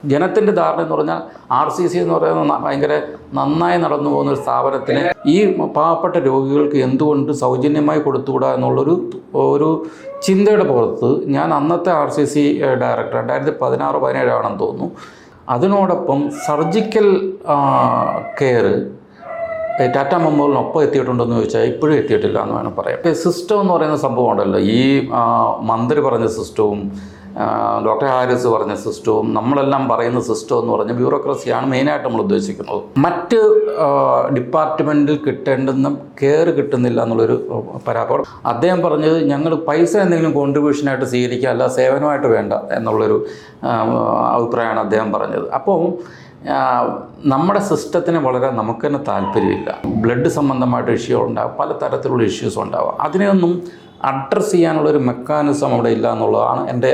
ജനത്തിൻ്റെ ധാരണ എന്ന് പറഞ്ഞാൽ RCC എന്ന് പറയുന്ന ഭയങ്കര നന്നായി നടന്നു പോകുന്ന ഒരു സ്ഥാപനത്തിന് ഈ പാവപ്പെട്ട രോഗികൾക്ക് എന്തുകൊണ്ട് സൗജന്യമായി കൊടുത്തുകൂടാ എന്നുള്ളൊരു ചിന്തയുടെ പുറത്ത് ഞാൻ അന്നത്തെ RCC ഡയറക്ടർ 2016-17 ആണെന്ന് തോന്നുന്നു. അതിനോടൊപ്പം സർജിക്കൽ കെയർ ടാറ്റ മെമ്മോറിയലിനൊപ്പം എത്തിയിട്ടുണ്ടെന്ന് ചോദിച്ചാൽ ഇപ്പോഴും എത്തിയിട്ടില്ല എന്ന് വേണം പറയാം. സിസ്റ്റം എന്ന് പറയുന്ന സംഭവം ഉണ്ടല്ലോ, ഈ മന്ത്രി പറഞ്ഞ സിസ്റ്റവും ഡോക്ടർ ഹാരിസ് പറഞ്ഞ സിസ്റ്റവും നമ്മളെല്ലാം പറയുന്ന സിസ്റ്റം എന്ന് പറഞ്ഞ ബ്യൂറോക്രസിയാണ് മെയിനായിട്ട് നമ്മൾ ഉദ്ദേശിക്കുന്നത്. മറ്റ് ഡിപ്പാർട്ട്മെൻറ്റിൽ കിട്ടേണ്ടുന്ന കെയർ കിട്ടുന്നില്ല എന്നുള്ളൊരു പരാതി അദ്ദേഹം പറഞ്ഞത് ഞങ്ങൾ പൈസ എന്തെങ്കിലും കോൺട്രിബ്യൂഷനായിട്ട് സ്വീകരിക്കുക, അല്ല സേവനമായിട്ട് വേണ്ട എന്നുള്ളൊരു അഭിപ്രായമാണ് അദ്ദേഹം പറഞ്ഞത്. അപ്പോൾ നമ്മുടെ സിസ്റ്റത്തിന് വളരെ നമുക്ക് തന്നെ താല്പര്യമില്ല. ബ്ലഡ് സംബന്ധമായിട്ട് ഇഷ്യൂ ഉണ്ടാകും, പല തരത്തിലുള്ള ഇഷ്യൂസ് ഉണ്ടാകും. അതിനെയൊന്നും അഡ്രസ്സ് ചെയ്യാനുള്ളൊരു മെക്കാനിസം അവിടെ ഇല്ല എന്നുള്ളതാണ് എൻ്റെ